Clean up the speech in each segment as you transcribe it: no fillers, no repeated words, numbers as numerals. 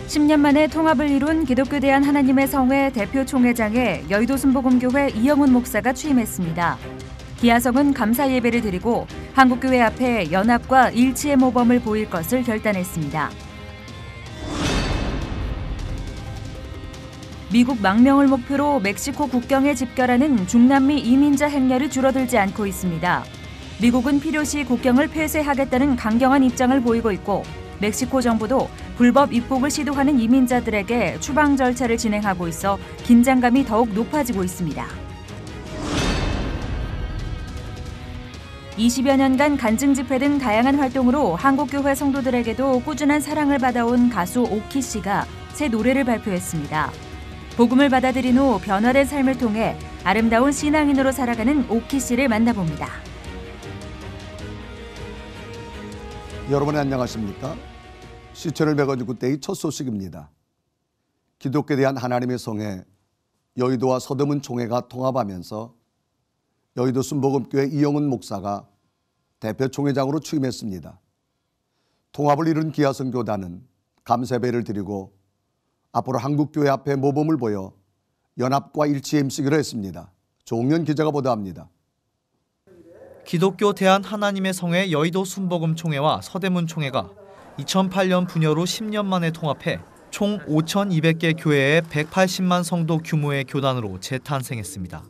10년 만에 통합을 이룬 기독교 대한 하나님의 성회 대표 총회장에 여의도 순복음교회 이영훈 목사가 취임했습니다. 기아성은 감사 예배를 드리고 한국교회 앞에 연합과 일치의 모범을 보일 것을 결단했습니다. 미국 망명을 목표로 멕시코 국경에 집결하는 중남미 이민자 행렬이 줄어들지 않고 있습니다. 미국은 필요시 국경을 폐쇄하겠다는 강경한 입장을 보이고 있고 멕시코 정부도 불법 입국을 시도하는 이민자들에게 추방 절차를 진행하고 있어 긴장감이 더욱 높아지고 있습니다. 20여 년간 간증 집회 등 다양한 활동으로 한국교회 성도들에게도 꾸준한 사랑을 받아온 가수 오키 씨가 새 노래를 발표했습니다. 복음을 받아들인 후 변화된 삶을 통해 아름다운 신앙인으로 살아가는 오키 씨를 만나봅니다. 여러분 안녕하십니까? 시천을 159 때의 첫 소식입니다. 기독교에 대한 하나님의 성회 여의도와 서대문 총회가 통합하면서 여의도 순복음교회 이영훈 목사가 대표 총회장으로 취임했습니다. 통합을 이룬 기아성 교단은 감사배를 드리고 앞으로 한국교회 앞에 모범을 보여 연합과 일치에 힘쓰기로 했습니다. 조홍현 기자가 보도합니다. 기독교 대한 하나님의 성회 여의도 순복음 총회와 서대문 총회가 2008년 분여로 10년 만에 통합해 총 5,200개 교회의 180만 성도 규모의 교단으로 재탄생했습니다.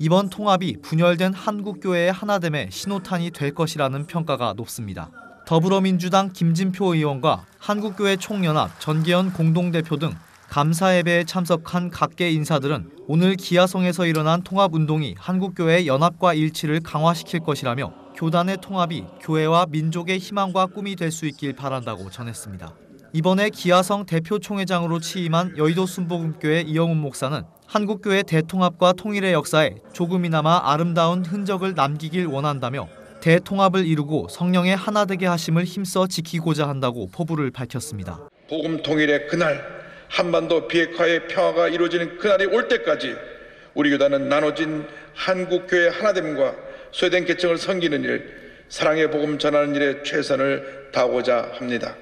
이번 통합이 분열된 한국교회의 하나됨의 신호탄이 될 것이라는 평가가 높습니다. 더불어민주당 김진표 의원과 한국교회 총연합 전계현 공동대표 등 감사 예배에 참석한 각계 인사들은 오늘 기아성에서 일어난 통합운동이 한국교회의 연합과 일치를 강화시킬 것이라며 교단의 통합이 교회와 민족의 희망과 꿈이 될 수 있길 바란다고 전했습니다. 이번에 기아성 대표 총회장으로 취임한 여의도 순복음교회 이영훈 목사는 한국교회 대통합과 통일의 역사에 조금이나마 아름다운 흔적을 남기길 원한다며 대통합을 이루고 성령의 하나 되게 하심을 힘써 지키고자 한다고 포부를 밝혔습니다. 복음 통일의 그날, 한반도 비핵화의 평화가 이루어지는 그날이 올 때까지 우리 교단은 나눠진 한국교회 하나됨과 소외된 계층을 섬기는 일, 사랑의 복음 전하는 일에 최선을 다하고자 합니다.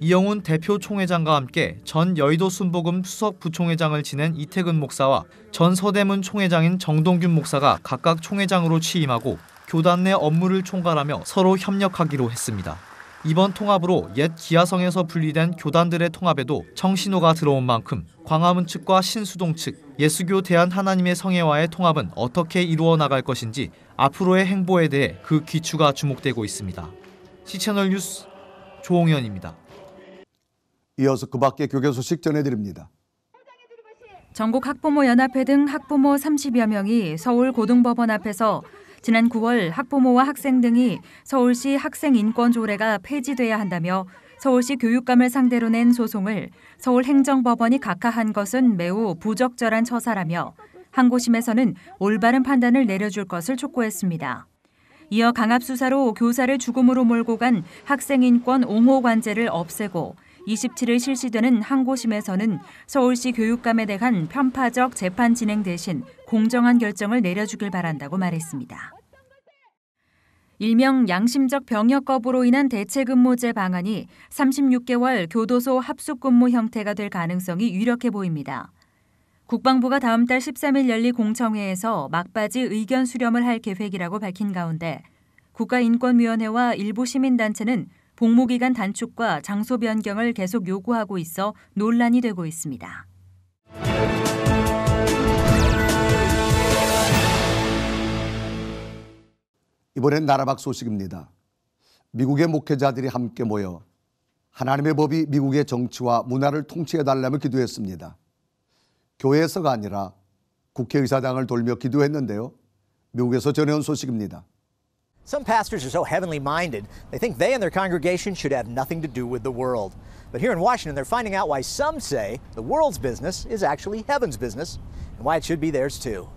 이영훈 대표 총회장과 함께 전 여의도 순복음 수석 부총회장을 지낸 이태근 목사와 전 서대문 총회장인 정동균 목사가 각각 총회장으로 취임하고 교단 내 업무를 총괄하며 서로 협력하기로 했습니다. 이번 통합으로 옛 기아성에서 분리된 교단들의 통합에도 청신호가 들어온 만큼 광화문 측과 신수동 측, 예수교 대한 하나님의 성회와의 통합은 어떻게 이루어 나갈 것인지 앞으로의 행보에 대해 그 귀추가 주목되고 있습니다. 시채널 뉴스 조홍현입니다. 이어서 그 밖의 교계 소식 전해드립니다. 전국 학부모 연합회 등 학부모 30여 명이 서울 고등법원 앞에서 지난 9월 학부모와 학생 등이 서울시 학생인권조례가 폐지돼야 한다며 서울시 교육감을 상대로 낸 소송을 서울행정법원이 각하한 것은 매우 부적절한 처사라며 항고심에서는 올바른 판단을 내려줄 것을 촉구했습니다. 이어 강압수사로 교사를 죽음으로 몰고 간 학생인권 옹호관제를 없애고 27일 실시되는 항고심에서는 서울시 교육감에 대한 편파적 재판 진행 대신 공정한 결정을 내려주길 바란다고 말했습니다. 일명 양심적 병역 거부로 인한 대체근무제 방안이 36개월 교도소 합숙근무 형태가 될 가능성이 유력해 보입니다. 국방부가 다음 달 13일 열릴 공청회에서 막바지 의견 수렴을 할 계획이라고 밝힌 가운데 국가인권위원회와 일부 시민단체는 복무기간 단축과 장소 변경을 계속 요구하고 있어 논란이 되고 있습니다. 이번엔 나라밖 소식입니다. 미국의 목회자들이 함께 모여 하나님의 법이 미국의 정치와 문화를 통치해달라며 기도했습니다. 교회에서가 아니라 국회의사당을 돌며 기도했는데요. 미국에서 전해온 소식입니다. Some pastors are so heavenly minded, they think they and their congregation should have nothing to do with the world. But here in Washington, they're finding out why some say the world's business is actually heaven's business, and why it should be theirs too.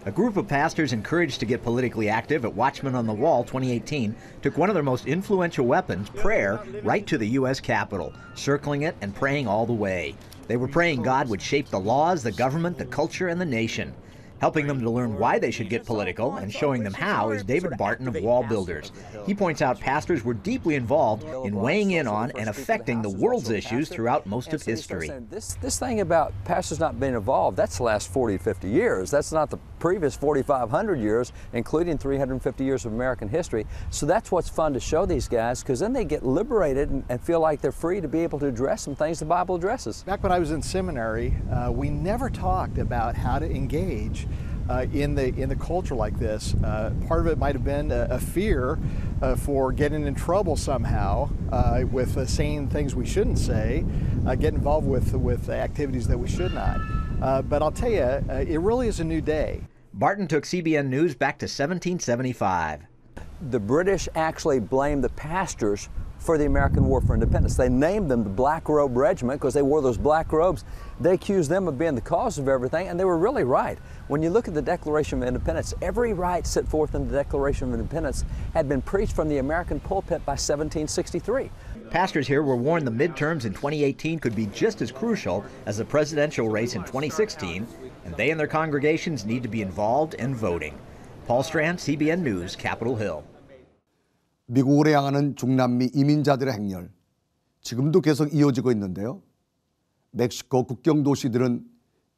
A group of pastors encouraged to get politically active at Watchmen on the Wall 2018 took one of their most influential weapons, prayer, right to the U.S. Capitol, circling it and praying all the way. They were praying God would shape the laws, the government, the culture, and the nation. Helping them to learn why they should get political and showing them how is David Barton of Wall Builders. He points out pastors were deeply involved in weighing in on and affecting the world's issues throughout most of history. This thing about pastors not being involved, that's the last 40 to 50 years. That's not the previous 4,500 years, including 350 years of American history. So that's what's fun to show these guys, because then they get liberated and feel like they're free to be able to address some things the Bible addresses. Back when I was in seminary, we never talked about how to engage in the culture like this. Part of it might have been a fear for getting in trouble somehow with saying things we shouldn't say, get involved with activities that we should not. But I'll tell you, it really is a new day. Barton took CBN News back to 1775. The British actually blamed the pastors for the American War for Independence. They named them the Black Robe Regiment because they wore those black robes. They accused them of being the cause of everything, and they were really right. When you look at the Declaration of Independence, every right set forth in the Declaration of Independence had been preached from the American pulpit by 1763. Pastors here were warned the midterms in 2018 could be just as crucial as the presidential race in 2016, and they and their congregations need to be involved and voting. Paul Strand, CBN News, Capitol Hill. 미국으로 향하는 중남미 이민자들의 행렬, 지금도 계속 이어지고 있는데요. 멕시코 국경 도시들은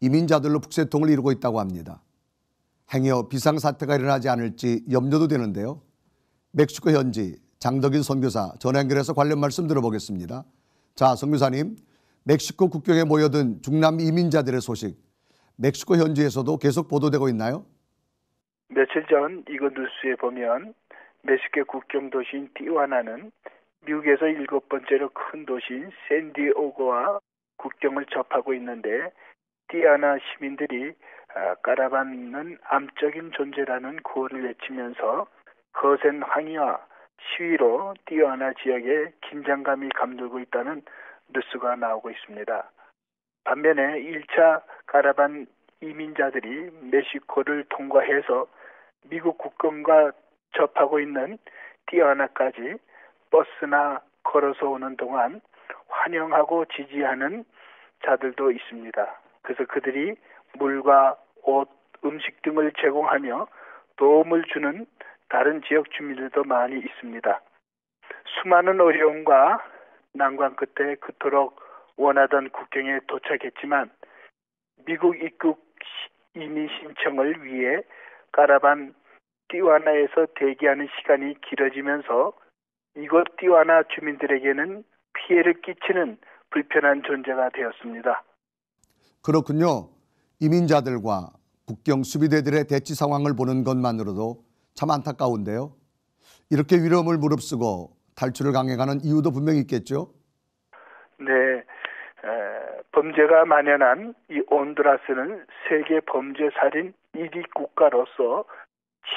이민자들로 북새통을 이루고 있다고 합니다. 행여 비상사태가 일어나지 않을지 염려도 되는데요. 멕시코 현지 장덕인 선교사 전화 연결해서 관련 말씀 들어보겠습니다. 자, 선교사님, 멕시코 국경에 모여든 중남미 이민자들의 소식, 멕시코 현지에서도 계속 보도되고 있나요? 며칠 전 이거 뉴스에 보면 멕시코 국경 도시인 티juana는 미국에서 7번째로 큰 도시인 샌디에고와 국경을 접하고 있는데 티juana 시민들이 까라반은 암적인 존재라는 구호를 외치면서 거센 항의와 시위로 티juana 지역에 긴장감이 감돌고 있다는 뉴스가 나오고 있습니다. 반면에 1차 까라반 이민자들이 멕시코를 통과해서 미국 국경과 접하고 있는 티juana까지 버스나 걸어서 오는 동안 환영하고 지지하는 자들도 있습니다. 그래서 그들이 물과 옷, 음식 등을 제공하며 도움을 주는 다른 지역 주민들도 많이 있습니다. 수많은 어려움과 난관 끝에 그토록 원하던 국경에 도착했지만 미국 입국 이민 신청을 위해 까라반 티juana에서 대기하는 시간이 길어지면서 이곳 티juana 주민들에게는 피해를 끼치는 불편한 존재가 되었습니다. 그렇군요. 이민자들과 국경 수비대들의 대치 상황을 보는 것만으로도 참 안타까운데요. 이렇게 위험을 무릅쓰고 탈출을 강행하는 이유도 분명히 있겠죠? 네, 범죄가 만연한 이 온두라스는 세계 범죄 살인 1위 국가로서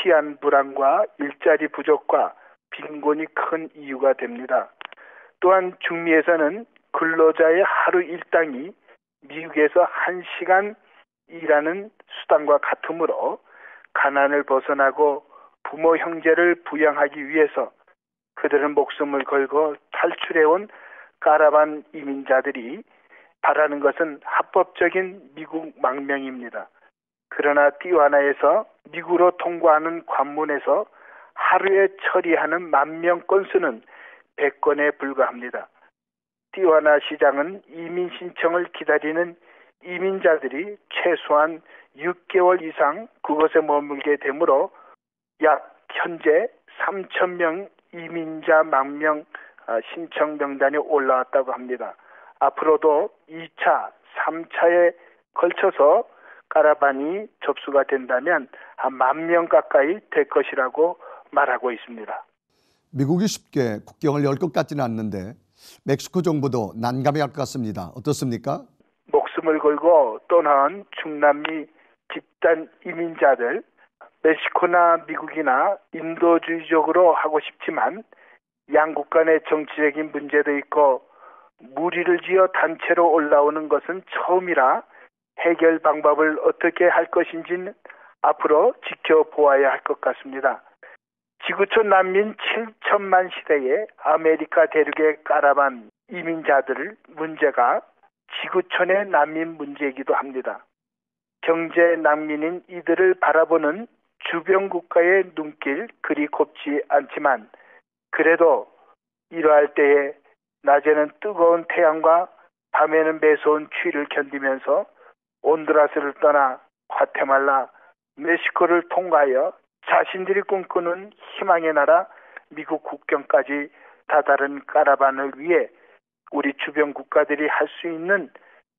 치안 불안과 일자리 부족과 빈곤이 큰 이유가 됩니다. 또한 중미에서는 근로자의 하루 일당이 미국에서 1시간 일하는 수당과 같으므로 가난을 벗어나고 부모 형제를 부양하기 위해서 그들은 목숨을 걸고 탈출해온 까라반 이민자들이 바라는 것은 합법적인 미국 망명입니다. 그러나 티juana에서 미국으로 통과하는 관문에서 하루에 처리하는 만명 건수는 100건에 불과합니다. 티juana 시장은 이민 신청을 기다리는 이민자들이 최소한 6개월 이상 그곳에 머물게 되므로 약 현재 3,000명 이민자 망명 신청 명단이 올라왔다고 합니다. 앞으로도 2차, 3차에 걸쳐서 까라반이 접수가 된다면 한 10,000명 가까이 될 것이라고 말하고 있습니다. 미국이 쉽게 국경을 열 것 같지는 않는데 멕시코 정부도 난감해 할 것 같습니다. 어떻습니까? 목숨을 걸고 떠나온 중남미 집단 이민자들, 멕시코나 미국이나 인도주의적으로 하고 싶지만 양국 간의 정치적인 문제도 있고 무리를 지어 단체로 올라오는 것은 처음이라 해결 방법을 어떻게 할 것인지는 앞으로 지켜보아야 할 것 같습니다. 지구촌 난민 7천만 시대에 아메리카 대륙의 까라반 이민자들 문제가 지구촌의 난민 문제이기도 합니다. 경제 난민인 이들을 바라보는 주변 국가의 눈길 그리 곱지 않지만 그래도 이러할 때에 낮에는 뜨거운 태양과 밤에는 매서운 추위를 견디면서 온두라스를 떠나 과테말라, 멕시코를 통과하여 자신들이 꿈꾸는 희망의 나라 미국 국경까지 다다른 카라반을 위해 우리 주변 국가들이 할 수 있는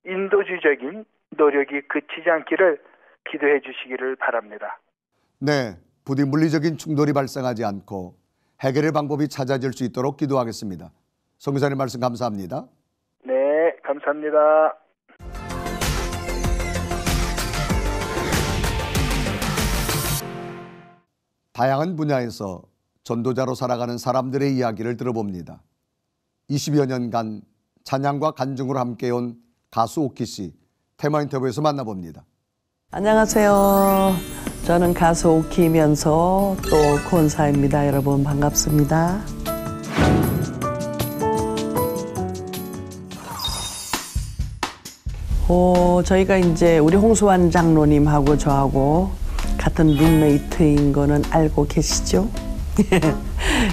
인도주의적인 노력이 그치지 않기를 기도해 주시기를 바랍니다. 네, 부디 물리적인 충돌이 발생하지 않고 해결의 방법이 찾아질 수 있도록 기도하겠습니다. 성교사님 말씀 감사합니다. 네, 감사합니다. 다양한 분야에서 전도자로 살아가는 사람들의 이야기를 들어봅니다. 20여 년간 찬양과 간증으로 함께해온 가수 오키 씨, 테마 인터뷰에서 만나봅니다. 안녕하세요. 저는 가수 오키이면서 또 권사입니다. 여러분 반갑습니다. 저희가 이제 우리 홍수환 장로님하고 저하고 같은 룸메이트인 거는 알고 계시죠?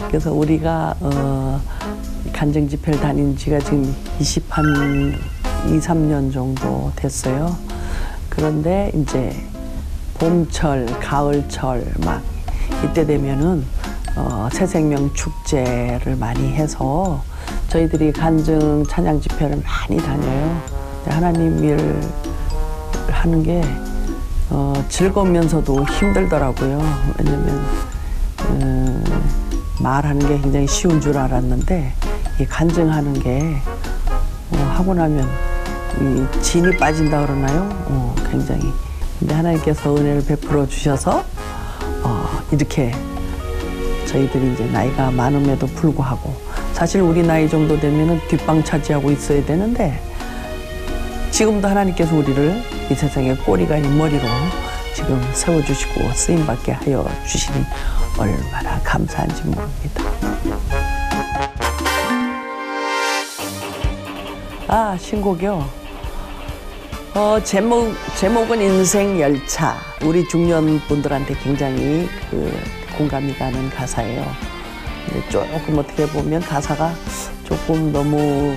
그래서 우리가 간증 집회를 다닌 지가 지금 23년 정도 됐어요. 그런데 이제 봄철, 가을철 막 이때 되면은 새생명 축제를 많이 해서 저희들이 간증 찬양 집회를 많이 다녀요. 하나님 일을 하는 게 즐거우면서도 힘들더라고요. 왜냐면 말하는 게 굉장히 쉬운 줄 알았는데 이 간증하는 게 하고 나면 이 진이 빠진다 그러나요? 굉장히. 근데 하나님께서 은혜를 베풀어 주셔서 이렇게 저희들이 이제 나이가 많음에도 불구하고 사실 우리 나이 정도 되면은 뒷방 차지하고 있어야 되는데 지금도 하나님께서 우리를 이 세상의 꼬리가 아닌 머리로 지금 세워주시고 쓰임받게 하여 주시니 얼마나 감사한지 모릅니다. 신곡이요. 제목은 인생열차. 우리 중년 분들한테 굉장히 공감이 가는 가사예요. 근데 조금 어떻게 보면 가사가 조금 너무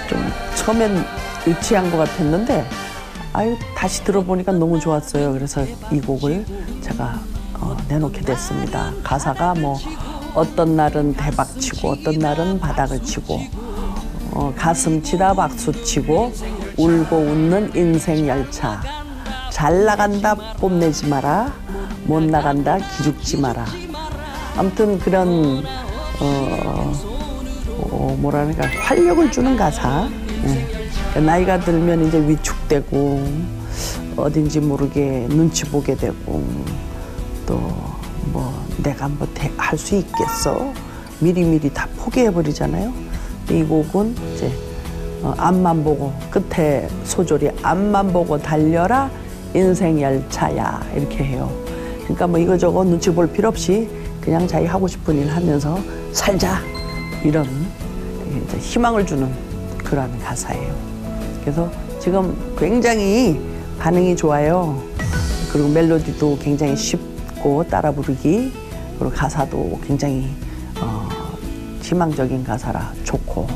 좀 처음엔 유치한 것 같았는데 다시 들어보니까 너무 좋았어요. 그래서 이 곡을 제가 내놓게 됐습니다. 가사가 뭐 어떤 날은 대박치고 어떤 날은 바닥을 치고 가슴 치다 박수치고 울고 웃는 인생 열차. 잘 나간다 뽐내지 마라, 못 나간다 기죽지 마라. 아무튼 그런 뭐랄까 활력을 주는 가사. 나이가 들면 이제 위축되고 어딘지 모르게 눈치 보게 되고 또 뭐 내가 뭐 할 수 있겠어 미리미리 다 포기해 버리잖아요. 이 곡은 이제 앞만 보고 끝에 소절이 앞만 보고 달려라 인생 열차야 이렇게 해요. 그러니까 뭐 이거저거 눈치 볼 필요 없이 그냥 자기 하고 싶은 일 하면서 살자 이런 이제 희망을 주는 그런 가사예요. 그래서 지금 굉장히 반응이 좋아요. 그리고 멜로디도 굉장히 쉽고 따라 부르기, 그리고 가사도 굉장히 희망적인 가사라 좋고,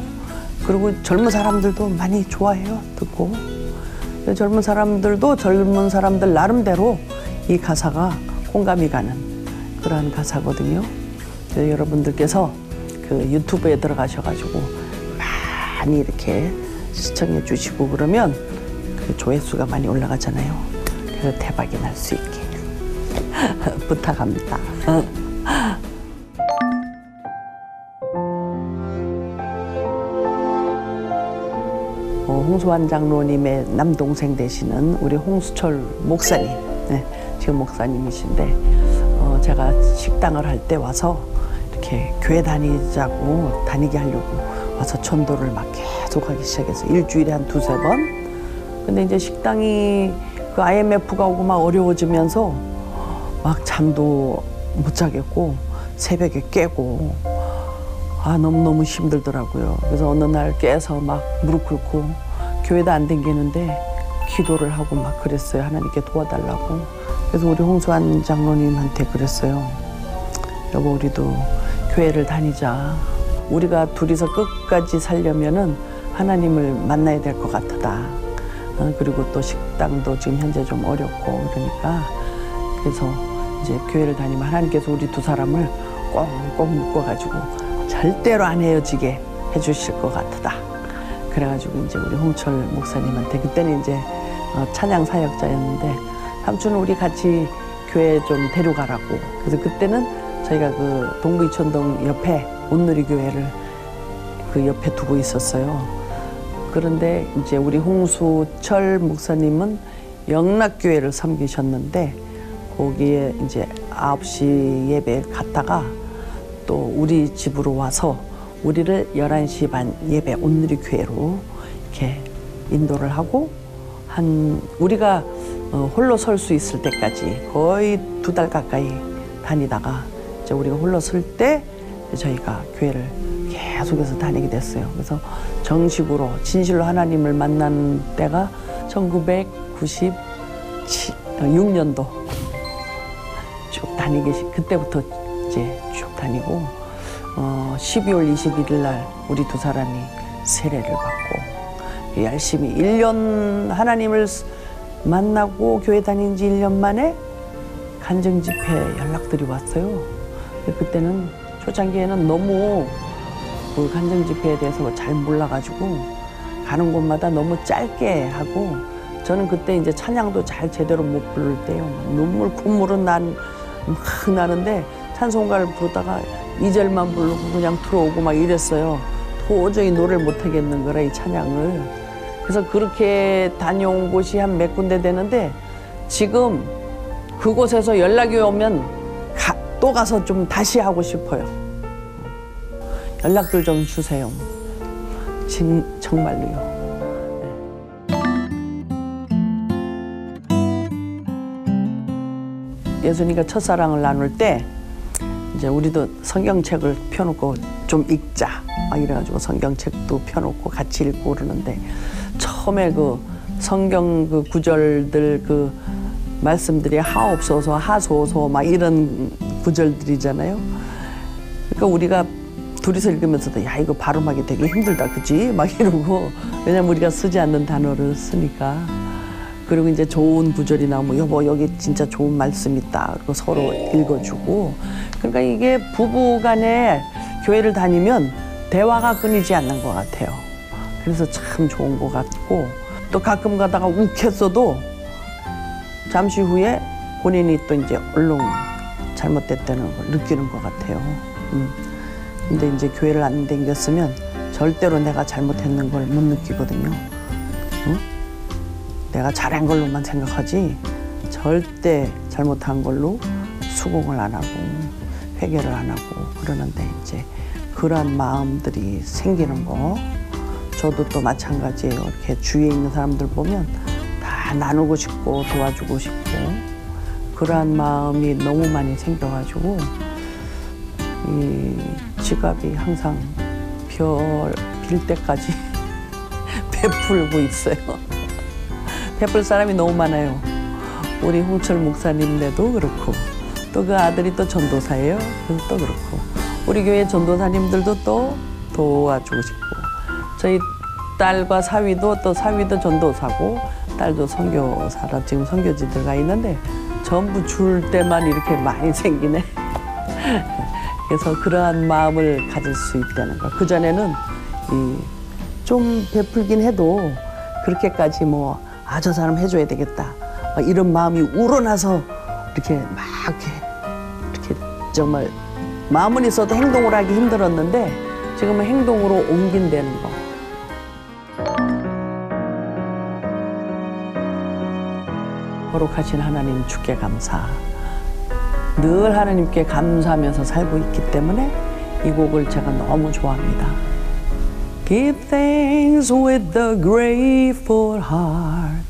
그리고 젊은 사람들도 많이 좋아해요. 듣고 젊은 사람들도 젊은 사람들 나름대로 이 가사가 공감이 가는 그러한 가사거든요. 여러분들께서 그 유튜브에 들어가셔가지고 많이 이렇게 시청해 주시고 그러면 그 조회수가 많이 올라가잖아요. 그래서 대박이 날 수 있게 부탁합니다. 홍수환 장로님의 남동생 되시는 우리 홍수철 목사님, 지금 목사님이신데 제가 식당을 할 때 와서 이렇게 교회 다니게 하려고 와서 전도를 막 계속 하기 시작해서 일주일에 한 2-3번. 근데 이제 식당이 그 IMF가 오고 막 어려워지면서 막 잠도 못 자겠고 새벽에 깨고 너무너무 힘들더라고요. 그래서 어느 날 깨서 막 무릎 꿇고 교회도 안 댕기는데 기도를 하고 막 그랬어요. 하나님께 도와달라고. 그래서 우리 홍수환 장로님한테 그랬어요. 여보, 우리도 교회를 다니자. 우리가 둘이서 끝까지 살려면은 하나님을 만나야 될 것 같다. 그리고 또 식당도 지금 현재 좀 어렵고 그러니까 그래서 이제 교회를 다니면 하나님께서 우리 두 사람을 꽁꽁 묶어가지고 절대로 안 헤어지게 해주실 것 같다. 그래가지고 이제 우리 홍철 목사님한테 그때는 이제 찬양 사역자였는데 삼촌은 우리 같이 교회 좀 데려가라고. 그래서 그때는 저희가 그 동부 이촌동 옆에 온누리 교회를 그 옆에 두고 있었어요. 그런데 이제 우리 홍수철 목사님은 영락교회를 섬기셨는데 거기에 이제 9시 예배 갔다가 또 우리 집으로 와서 우리를 11시 반 예배 온누리 교회로 이렇게 인도를 하고 우리가 홀로 설 수 있을 때까지 거의 2달 가까이 다니다가 이제 우리가 홀로 설 때 저희가 교회를 계속해서 다니게 됐어요. 그래서 정식으로 진실로 하나님을 만난 때가 1996년도 쭉 다니기 그때부터 이제 쭉 다니고 12월 21일 날 우리 두 사람이 세례를 받고 열심히 1년 하나님을 만나고 교회 다닌 지 1년 만에 간증 집회 연락들이 왔어요. 그때는 초창기에는 너무 그 간증 집회에 대해서 잘 몰라가지고 가는 곳마다 너무 짧게 하고 저는 그때 이제 찬양도 잘 제대로 못 부를 때요. 콧물은 나는데 찬송가를 부르다가 2절만 부르고 그냥 들어오고 막 이랬어요. 도저히 노래를 못 하겠는 거라 이 찬양을. 그래서 그렇게 다녀온 곳이 한 몇 군데 되는데 지금 그곳에서 연락이 오면 또 가서 좀 다시 하고 싶어요. 연락들 좀 주세요. 정말로요. 예수님과 첫사랑을 나눌 때 이제 우리도 성경책을 펴놓고 좀 읽자 막 이래가지고 성경책도 펴놓고 같이 읽고 그러는데 처음에 그 성경 그 구절들 그 말씀들이 하옵소서 하소서 막 이런 구절들이잖아요. 그러니까 우리가 둘이서 읽으면서도 야 이거 발음하기 되게 힘들다 그치? 막 이러고 왜냐면 우리가 쓰지 않는 단어를 쓰니까. 그리고 이제 좋은 구절이 나오면 여보 여기 진짜 좋은 말씀 있다. 그리고 서로 읽어주고. 그러니까 이게 부부간에 교회를 다니면 대화가 끊이지 않는 것 같아요. 그래서 참 좋은 것 같고 또 가끔 가다가 욱했어도 잠시 후에 본인이 또 이제 얼른 잘못됐다는 걸 느끼는 것 같아요. 근데 이제 교회를 안 다녔으면 절대로 내가 잘못했는 걸 못 느끼거든요. 내가 잘한 걸로만 생각하지 절대 잘못한 걸로 수긍을 안 하고 회개를 안 하고 그러는데 이제 그러한 마음들이 생기는 거 저도 또 마찬가지예요. 이렇게 주위에 있는 사람들 보면 다 나누고 싶고 도와주고 싶고 그러한 마음이 너무 많이 생겨가지고 이 지갑이 항상 빌 때까지 베풀고 있어요. 베풀 사람이 너무 많아요. 우리 홍철 목사님네도 그렇고 또 그 아들이 또 전도사예요. 그래서 또 그렇고 우리 교회 전도사님들도 또 도와주고 싶고 저희 딸과 사위도 전도사고 딸도 선교사라 지금 선교지 들어가 있는데 전부 줄 때만 이렇게 많이 생기네. 그래서 그러한 마음을 가질 수 있다는 거. 그전에는 좀 베풀긴 해도 그렇게까지 뭐 저 사람 해줘야 되겠다 이런 마음이 우러나서 이렇게 막 이렇게 정말 마음은 있어도 행동을 하기 힘들었는데 지금은 행동으로 옮긴다는 거. 거룩하신 하나님 주께 감사. 늘 하나님께 감사하면서 살고 있기 때문에 이 곡을 제가 너무 좋아합니다. Give thanks with a grateful heart.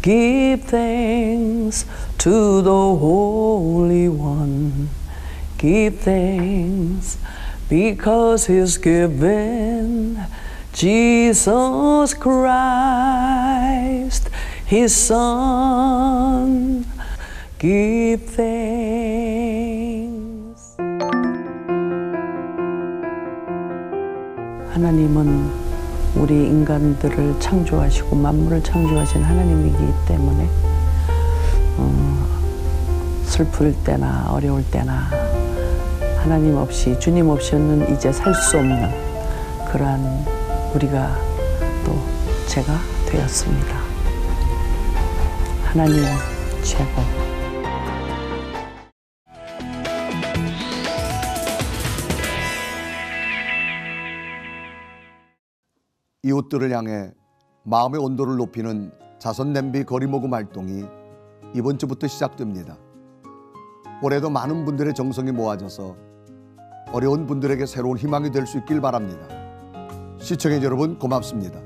Give thanks to the Holy One. Give thanks because He's given Jesus Christ. His Son. Give thanks. 하나님은 우리 인간들을 창조하시고 만물을 창조하신 하나님이기 때문에 슬플 때나 어려울 때나 하나님 없이 주님 없이는 이제 살 수 없는 그러한 우리가 또 제가 되었습니다. 하나님 최고. 이웃들을 향해 마음의 온도를 높이는 자선 냄비 거리 모금 활동이 이번 주부터 시작됩니다. 올해도 많은 분들의 정성이 모아져서 어려운 분들에게 새로운 희망이 될 수 있길 바랍니다. 시청해 주신 여러분 고맙습니다.